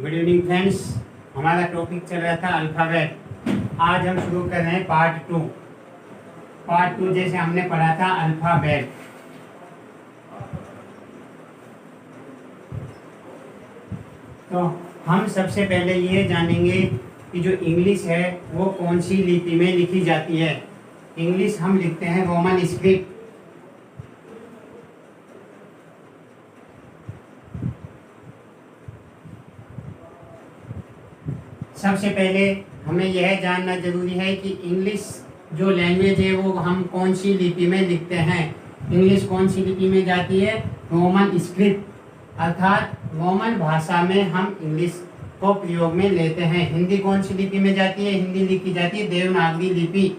Good evening friends. हमारा topic चल रहा था अल्फ़ाबेट। आज हम शुरू कर रहे हैं पार्ट टू जैसे हमने पढ़ा था अल्फ़ाबेट। तो हम सबसे पहले ये जानेंगे कि जो इंग्लिश है वो कौन सी लिपि में लिखी जाती है। इंग्लिश हम लिखते हैं रोमन स्क्रिप्ट। सबसे पहले हमें यह जानना जरूरी है कि इंग्लिश जो लैंग्वेज है वो हम कौन सी लिपि में लिखते हैं। इंग्लिश कौन सी लिपि में जाती है? रोमन स्क्रिप्ट, अर्थात रोमन भाषा में हम इंग्लिश को प्रयोग में लेते हैं। हिंदी कौन सी लिपि में जाती है? हिंदी लिखी जाती है देवनागरी लिपि।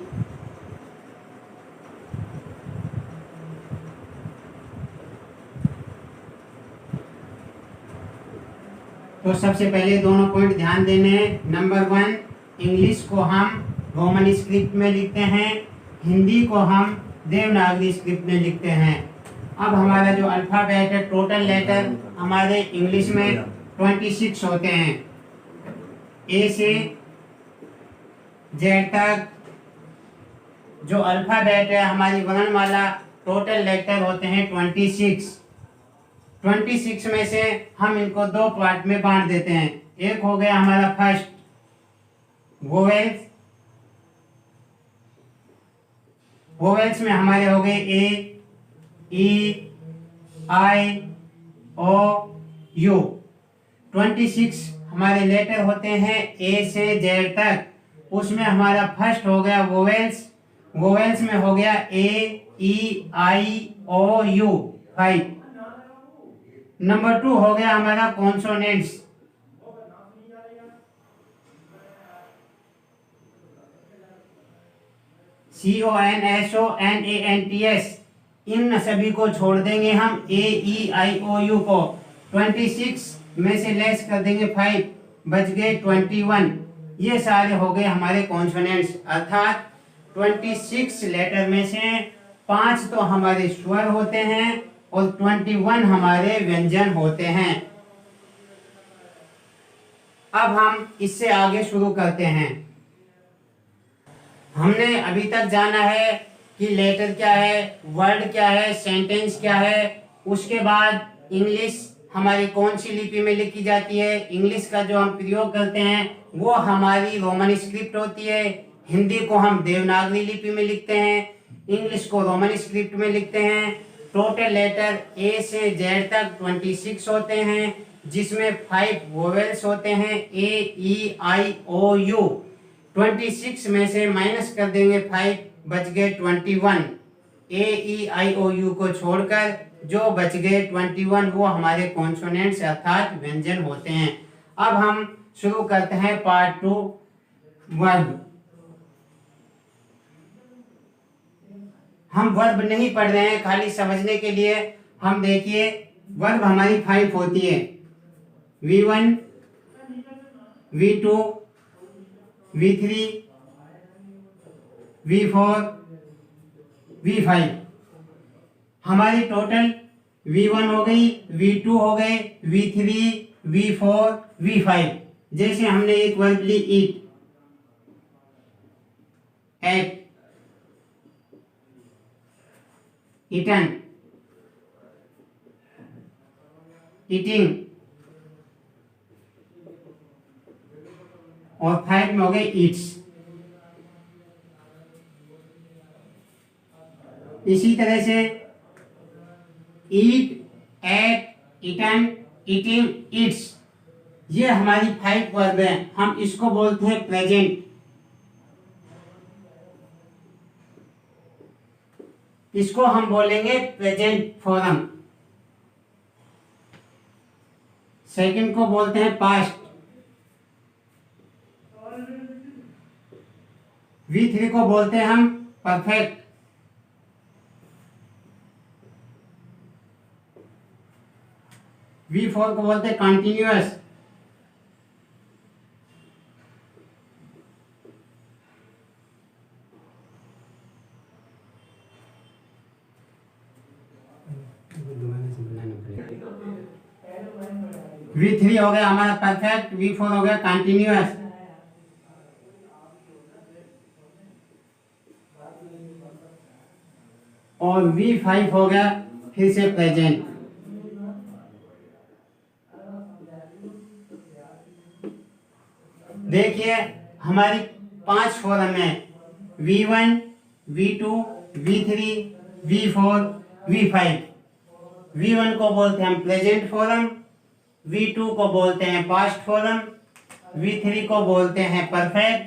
तो सबसे पहले दोनों पॉइंट ध्यान देने हैं। नंबर 1, इंग्लिश को हम रोमन स्क्रिप्ट में लिखते हैं, हिंदी को हम देवनागरी स्क्रिप्ट में लिखते हैं। अब हमारा जो अल्फ़ाबेट है, टोटल लेटर हमारे इंग्लिश में 26 होते हैं। ए से जेड तक जो अल्फ़ाबेट है हमारी वर्णमाला, टोटल लेटर होते हैं 26। 26 में से हम इनको दो पार्ट में बांट देते हैं। एक हो गया हमारा फर्स्ट वोवेल्स। वोवेल्स में हमारे हो गए ए, ई, आई, ओ, यू। 26 हमारे लेटर होते हैं ए से जेड तक। उसमें हमारा फर्स्ट हो गया वोवेल्स। वोवेल्स में हो गया ए, ई, आई, ओ, यू 5। नंबर 2 हो गया हमारा कॉन्सोनेंट्स। CONSONANTS। इन सभी को छोड़ देंगे हम ए, ई, आई, ओ, यू को। 26 में से लेस कर देंगे 5, बच गए 21। ये सारे हो गए हमारे कॉन्सोनेंट्स, अर्थात 26 लेटर में से 5 तो हमारे स्वर होते हैं और 21 हमारे व्यंजन होते हैं। अब हम इससे आगे शुरू करते हैं। हमने अभी तक जाना है कि लेटर क्या है, वर्ड क्या है, सेंटेंस क्या है। उसके बाद इंग्लिश हमारी कौन सी लिपि में लिखी जाती है। इंग्लिश का जो हम प्रयोग करते हैं वो हमारी रोमन स्क्रिप्ट होती है। हिंदी को हम देवनागरी लिपि में लिखते हैं, इंग्लिश को रोमन स्क्रिप्ट में लिखते हैं। टोटल लेटर ए से जेड तक 26 होते हैं, जिसमें 5 वोवेल्स होते हैं ए, ई, आई, ओ, यू। 26 में से माइनस कर देंगे 5, बच गए 21। ए, ई, आई, ओ, यू को छोड़कर जो बच गए 21 वो हमारे कॉन्सोनेंट्स अर्थात व्यंजन होते हैं। अब हम शुरू करते हैं पार्ट 2, वर्ब। हम वर्ब नहीं पढ़ रहे हैं, खाली समझने के लिए। हम देखिए वर्ब हमारी 5 होती है। V1, V2, V3, V4, V5। हमारी टोटल V1 हो गई, V2 हो गए, V3, V4, V5। जैसे हमने एक वर्ब ली ईट, एट, ईटन, ईटिंग, और 5 में हो गए ईट्स। इसी तरह से ईट, एट, ईटन, ईटिंग, ईट्स, ये हमारी 5 वर्ब हैं। हम इसको बोलते हैं प्रेजेंट। इसको हम बोलेंगे प्रेजेंट फॉर्म। सेकंड को बोलते हैं पास्ट। V3 को बोलते हैं हम परफेक्ट। V4 को बोलते हैं कंटिन्यूअस। V3 हो गया हमारा परफेक्ट, V4 हो गया कंटिन्यूअस, और V5 हो गया फिर से प्रेजेंट। देखिए हमारी 5 फॉर्म है, V1, V2, V3, V4, V5। V1 को बोलते हैं हम प्रेजेंट फॉर्म, V2 को बोलते हैं पास्ट फॉर्म, V3 को बोलते हैं परफेक्ट,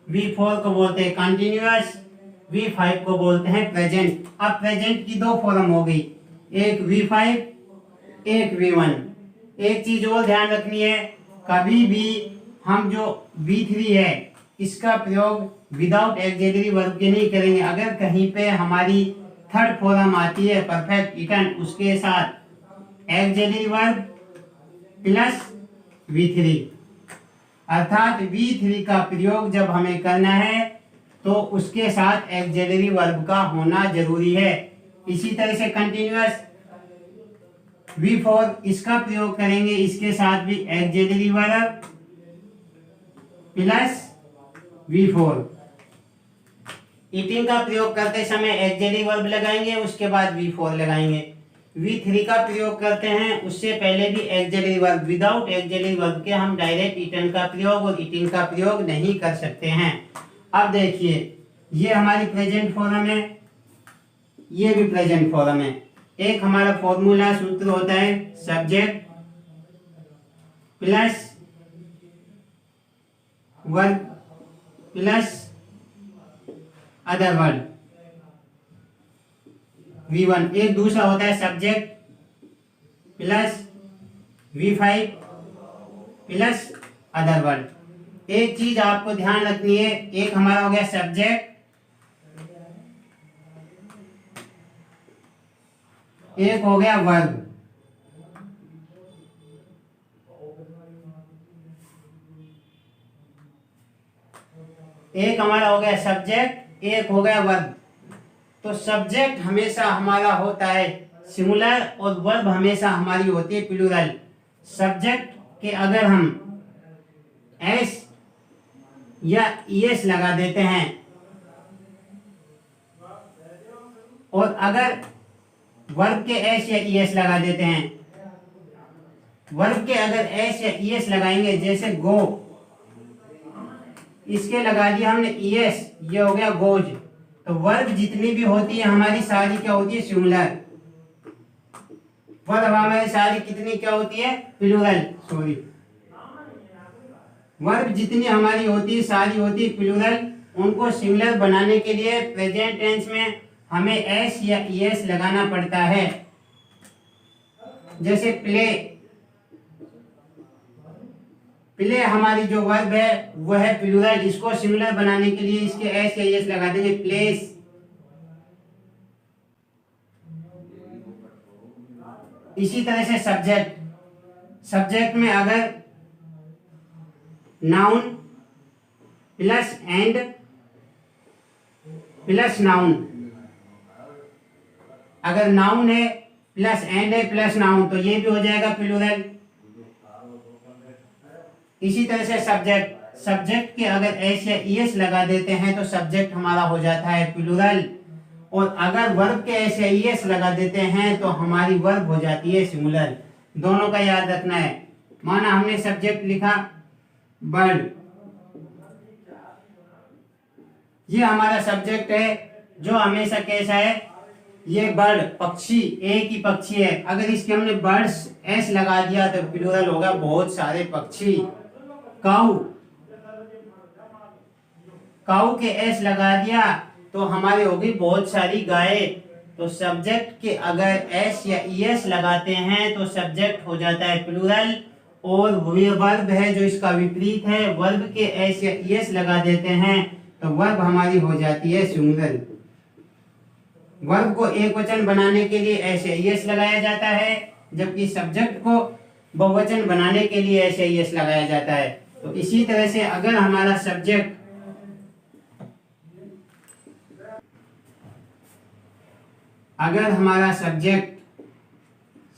V4 को बोलते हैं कंटिन्यूअस, V5 को बोलते हैं प्रेजेंट। अब प्रेजेंट की 2 फॉर्म हो गई, एक V5, एक V1। एक चीज और ध्यान रखनी है, कभी भी हम जो V3 है इसका प्रयोग विदाउट एक्सिलरी वर्ब के नहीं करेंगे। अगर कहीं पे हमारी थर्ड फॉर्म आती है परफेक्ट इटन, उसके साथ एक्सिलरी वर्ब प्लस V3, अर्थात V3 का प्रयोग जब हमें करना है तो उसके साथ एक्सिलरी वर्ब का होना जरूरी है। इसी तरह से कंटिन्यूअस V4, इसका प्रयोग करेंगे, इसके साथ भी axillary verb plus V4। Eating का प्रयोग करते समय एक्सिलरी वर्ब लगाएंगे, उसके बाद V4 लगाएंगे। V3 का प्रयोग करते हैं, उससे पहले भी axillary verb, without axillary verb के हम डायरेक्ट ईटन का प्रयोग और ईटिंग का प्रयोग नहीं कर सकते हैं। अब देखिए ये हमारी प्रेजेंट फॉर्म है, ये भी प्रेजेंट फॉर्म है। एक हमारा फॉर्मूला सूत्र होता है subject plus verb plus other word, V1। एक दूसरा होता है subject plus V5 plus other word. एक चीज आपको ध्यान रखनी है, एक हमारा हो गया सब्जेक्ट, एक हो गया वर्ब। एक हमारा हो गया सब्जेक्ट, एक हो गया वर्ब। तो सब्जेक्ट हमेशा हमारा होता है सिंगुलर और वर्ब हमेशा हमारी होती है प्लूरल। सब्जेक्ट के अगर हम एस या ईएस लगा देते हैं और अगर वर्ब के एस या ईएस लगा देते हैं, वर्ब के अगर एस या ईएस लगाएंगे, जैसे गो, इसके लगा दिया हमने ईएस, ये हो गया गोज। तो वर्ब जितनी भी होती है हमारी सारी क्या होती है सिंगुलर, वर्ब हमारी सारी कितनी क्या होती है प्लूरल, सॉरी, वर्ब जितनी हमारी होती है सारी होती है प्लूरल। उनको सिंगुलर बनाने के लिए प्रेजेंट टेंस में हमें एस या ईएस लगाना पड़ता है। जैसे प्ले, प्ले हमारी जो वर्ब है वह है प्लूरल, इसको सिंगुलर बनाने के लिए इसके एस या ईएस लगा देंगे, प्लेस। इसी तरह से सब्जेक्ट, सब्जेक्ट में अगर noun plus and plus noun, अगर नाउन है प्लस एंड है प्लस नाउन, तो ये भी हो जाएगा प्लूरल। इसी तरह से सब्जेक्ट, सब्जेक्ट के अगर एस या ईएस लगा देते हैं तो सब्जेक्ट हमारा हो जाता है प्लूरल, और अगर वर्ब के एस या ईएस लगा देते हैं तो हमारी वर्ब हो जाती है सिंगुलर। दोनों का याद रखना है। माना हमने सब्जेक्ट लिखा बर्ड, ये हमारा सब्जेक्ट है जो हमेशा कैसा है, ये बर्ड पक्षी, एक ही पक्षी है। अगर इसके हमने बर्ड्स एस लगा दिया तो प्लूरल होगा बहुत सारे पक्षी। काऊ, काऊ के एस लगा दिया तो हमारी होगी बहुत सारी गाय। तो सब्जेक्ट के अगर एस या ईएस लगाते हैं तो सब्जेक्ट हो जाता है प्लूरल, और वर्ब है जो इसका विपरीत है, वर्ब के एस या ईएस लगा देते हैं तो वर्ब हमारी हो जाती है सिंगुलर। वर्ब को एक वचन बनाने के लिए एस या ईएस लगाया जाता है, जबकि सब्जेक्ट को बहुवचन बनाने के लिए एस या ईएस लगाया जाता है। तो इसी तरह से अगर हमारा सब्जेक्ट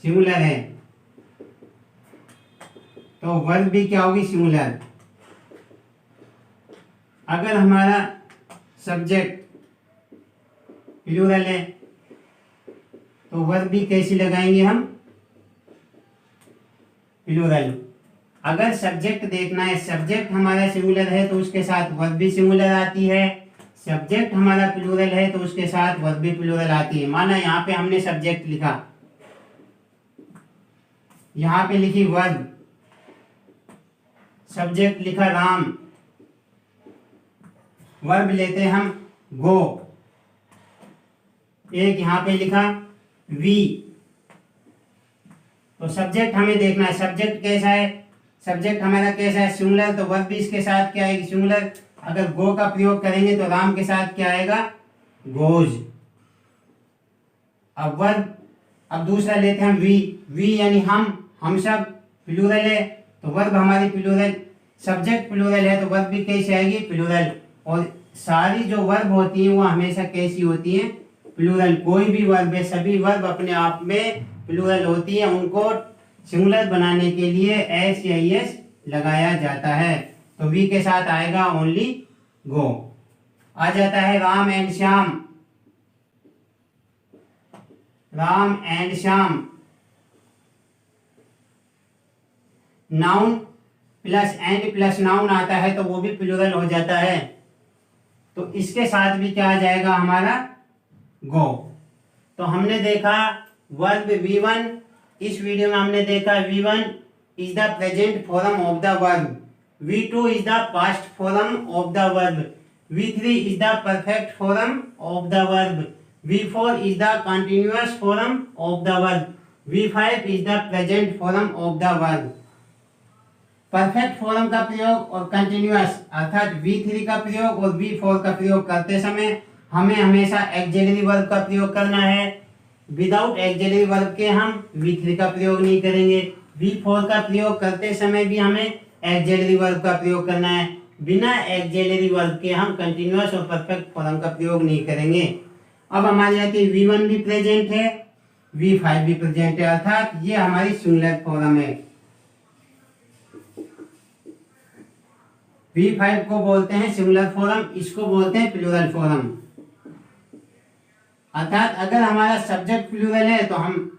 सिंगुलर है तो वर्ब भी क्या होगी, सिंगुलर। अगर हमारा सब्जेक्ट प्लूरल है तो वर्ब भी कैसी लगाएंगे हम, प्लूरल। अगर सब्जेक्ट देखना है, सब्जेक्ट हमारा सिंगुलर है तो उसके साथ वर्ब भी सिंगुलर आती है, सब्जेक्ट हमारा प्लूरल है तो उसके साथ वर्ब भी प्लूरल आती है। माना यहाँ पे हमने सब्जेक्ट लिखा, यहाँ पे लिखी वर्ब, सब्जेक्ट लिखा राम, वर्ब लेते हैं हम गो, एक यहाँ पे लिखा वी। तो सब्जेक्ट हमें देखना है, सब्जेक्ट कैसा है, सब्जेक्ट हमारा कैसा है, सिंगुलर, तो वर्ब भी इसके साथ क्या आएगी, सिंगुलर। अगर गो का प्रयोग करेंगे तो राम के साथ क्या आएगा, गोज। अब वर्ब, अब दूसरा लेते हैं हम वी यानी हम सब प्लूरल है तो वर्ब हमारी प्लूरल, सब्जेक्ट प्लूरल है तो वर्ब भी कैसे आएगी, प्लूरल। और सारी जो वर्ब होती है वो हमेशा कैसी होती है, प्लूरल। कोई भी वर्ब है, सभी वर्ब अपने आप में प्लूरल होती है, उनको सिंगुलर बनाने के लिए एस या एस लगाया जाता है। तो वी के साथ आएगा ओनली गो। आ जाता है Ram and Shyam, Ram and Shyam, noun plus and plus noun आता है तो वो भी प्लूरल हो जाता है, तो इसके साथ भी क्या आ जाएगा हमारा, गो। तो हमने देखा वर्ब V1, इस वीडियो में हमने देखा V1 is the present form of the verb, V2 is the past form of the verb, V3 is the perfect form of the verb, V4 is the continuous form of the verb, V5 is the present form of the verb. Perfect form का प्रयोग और continuous अर्थात V3 का प्रयोग और V4 का प्रयोग करते समय हमें हमेशा एक्सिलरी वर्ब का प्रयोग करना है। विदाउट एक्सिलरी वर्ब के हम V3 का प्रयोग नहीं करेंगे। V4 का प्रयोग करते समय भी हमें एक्सिलरी वर्ब का प्रयोग करना है। बिना एक्सिलरी वर्ब के हम कंटिन्यूअस और परफेक्ट फॉर्म का प्रयोग नहीं करेंगे। अब हमारे यहाँ पे V1 भी प्रेजेंट है, V5 भी प्रेजेंट है, अर्थात ये हमारी सिंगुलर फॉर्म है। V5 को बोलते हैं सिंगुलर फॉर्म, इसको बोलते हैं प्लूरल फॉर्म। अर्थात अगर हमारा सब्जेक्ट प्लूरल है तो हम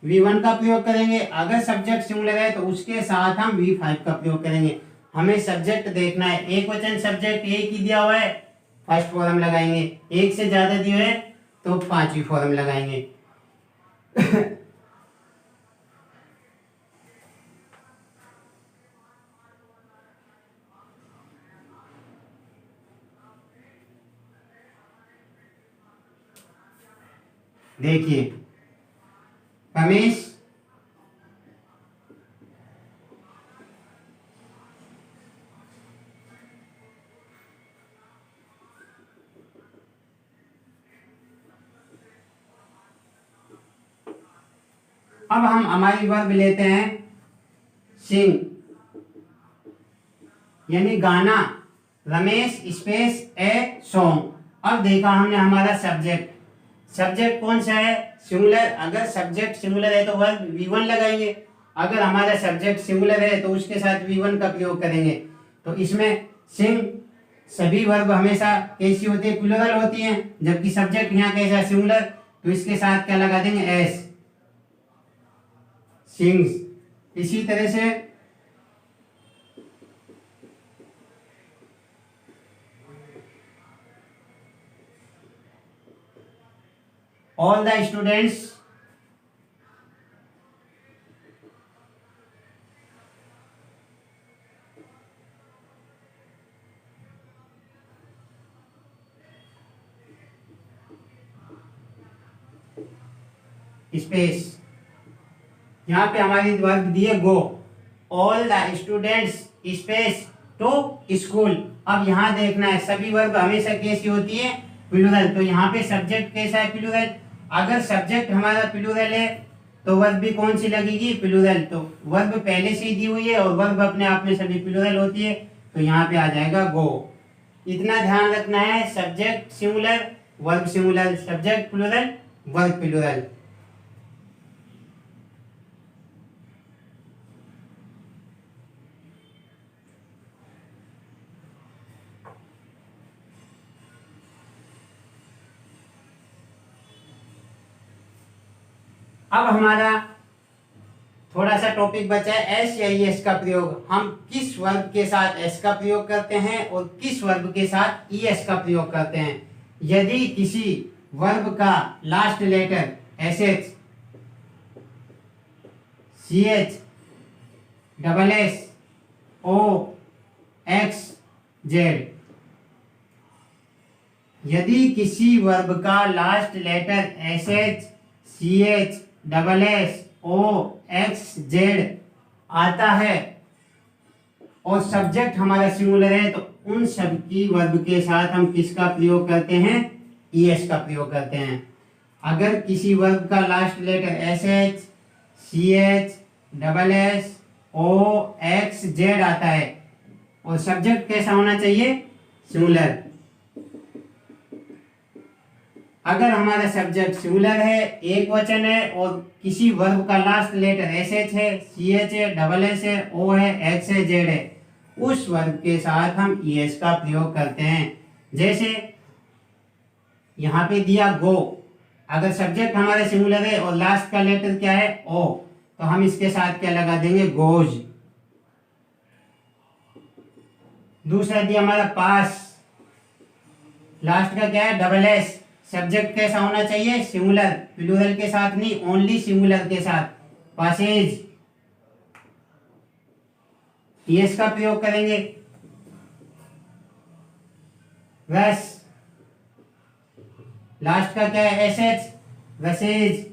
V1 का प्रयोग करेंगे, अगर सब्जेक्ट सिंगुलर है तो उसके साथ हम V5 का प्रयोग करेंगे। हमें सब्जेक्ट देखना है, एक वचन सब्जेक्ट एक ही दिया हुआ है, फर्स्ट फॉर्म लगाएंगे, एक से ज्यादा दिया है तो पांचवी फॉर्म लगाएंगे। देखिए रमेश, अब हम हमारी वर्ब लेते हैं सिंग यानी गाना, रमेश स्पेस ए सॉन्ग। अब देखा हमने हमारा सब्जेक्ट, सब्जेक्ट कौन सा है, सिंगुलर। अगर सब्जेक्ट सिंगुलर है तो वर्ब V1 लगाएंगे, अगर हमारा सब्जेक्ट सिंगुलर है तो उसके साथ V1 का प्रयोग करेंगे। तो इसमें सिंग सभी वर्ब हमेशा कैसी होती है, प्लूरल होती हैं, जबकि सब्जेक्ट यहाँ कैसा है, सिंगुलर, तो इसके साथ क्या लगा देंगे, एस, सिंग्स। इसी तरह से all the students स्पेस, यहाँ पे हमारी वर्ब दी है go, all the students space to school. अब यहाँ देखना है सभी वर्ब हमेशा कैसी होती है, प्लूरल। तो यहाँ पे सब्जेक्ट कैसा है, प्लूरल। अगर सब्जेक्ट हमारा प्लूरल है तो वर्ब भी कौन सी लगेगी, प्लूरल। तो वर्ब पहले से ही दी हुई है और वर्ब अपने आप में सभी प्लूरल होती है, तो यहाँ पे आ जाएगा गो। इतना ध्यान रखना है, subject singular, verb singular, subject plural, verb plural. अब हमारा थोड़ा सा टॉपिक बचा है एस या ईएस का प्रयोग। हम किस वर्ब के साथ एस का प्रयोग करते हैं और किस वर्ब के साथ ईएस का प्रयोग करते हैं। यदि किसी वर्ब का last letter S H, C H, double S, O, X, Z, यदि किसी वर्ब का last letter S H, C H, double S, O, X, Z आता है और सब्जेक्ट हमारा सिंगुलर है, तो उन सब की वर्ब के साथ हम किसका प्रयोग करते हैं? ईएस का प्रयोग करते हैं। अगर किसी वर्ब का last letter S H, C H, double S, O, X, Z आता है और सब्जेक्ट कैसा होना चाहिए? सिंगुलर। अगर हमारा सब्जेक्ट सिंगुलर है, एक वचन है और किसी वर्ब का लास्ट लेटर एस एच है, सी एच है, डबल एस है, ओ है, एक्स है, जेड है, उस वर्ब के साथ हम ईएस का प्रयोग करते हैं। जैसे यहाँ पे दिया गो, अगर सब्जेक्ट हमारा सिंगुलर है और लास्ट का लेटर क्या है? ओ, तो हम इसके साथ क्या लगा देंगे? गोज। दूसरा दिया हमारा पास, लास्ट का क्या है? डबल एस, सब्जेक्ट कैसा होना चाहिए? सिंगुलर, प्लूरल के साथ नहीं, ओनली सिंगुलर के साथ। पासेज, ईएस का प्रयोग करेंगे। वैस, लास्ट का क्या है? S H, washes.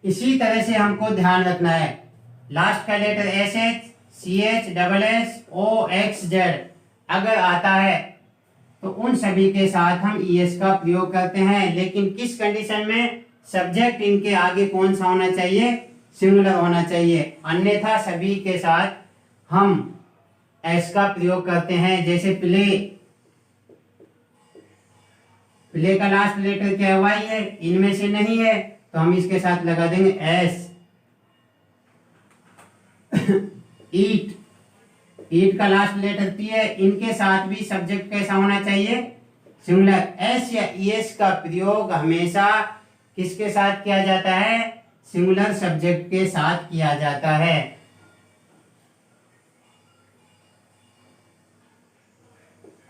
इसी तरह से हमको ध्यान रखना है, लास्ट का letter S H, C H, double S, O, X, Z अगर आता है तो उन सभी के साथ हम ईएस का प्रयोग करते हैं। लेकिन किस कंडीशन में? सब्जेक्ट इनके आगे कौन सा होना चाहिए? सिंगुलर होना चाहिए, अन्यथा सभी के साथ हम एस का प्रयोग करते हैं। जैसे प्ले, प्ले का लास्ट लेटर क्या है? वाई है, इनमें से नहीं है, तो हम इसके साथ लगा देंगे एस। ईट, ईट का लास्ट लेटर पी है, इनके साथ भी सब्जेक्ट कैसा होना चाहिए? सिंगुलर। एस या ईएस का प्रयोग हमेशा किसके साथ किया जाता है? सिंगुलर सब्जेक्ट के साथ किया जाता है।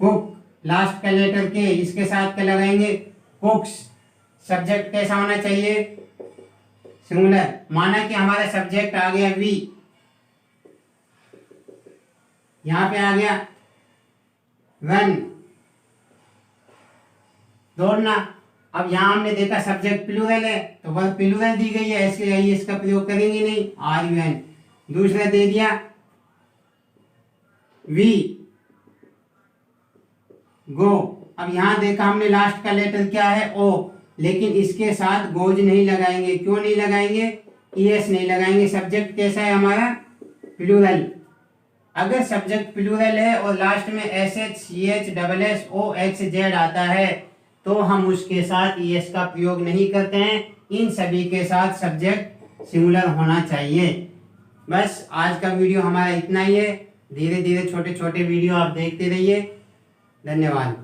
कुक, लास्ट का लेटर के, इसके साथ क्या लगाएंगे? कुक्स, सब्जेक्ट कैसा होना चाहिए? सिंगुलर। माना कि हमारा सब्जेक्ट आ गया वी, यहां पे आ गया वन, दौड़ना। अब यहां हमने देखा सब्जेक्ट प्लूरल है तो वर्ब प्लूरल दी गई है, ऐसे इसका प्रयोग करेंगे नहीं, आर यू एन। दूसरा दे दिया वी, गो। अब यहां देखा हमने लास्ट का लेटर क्या है? ओ, लेकिन इसके साथ गोज नहीं लगाएंगे। क्यों नहीं लगाएंगे? ईएस नहीं लगाएंगे। सब्जेक्ट कैसा है हमारा? प्लूरल। अगर सब्जेक्ट प्लूरल है और लास्ट में S H, C H, double S, O, X, Z आता है तो हम उसके साथ ईएस का प्रयोग नहीं करते हैं। इन सभी के साथ सब्जेक्ट सिंगुलर होना चाहिए। बस आज का वीडियो हमारा इतना ही है। धीरे धीरे छोटे छोटे वीडियो आप देखते रहिए। धन्यवाद।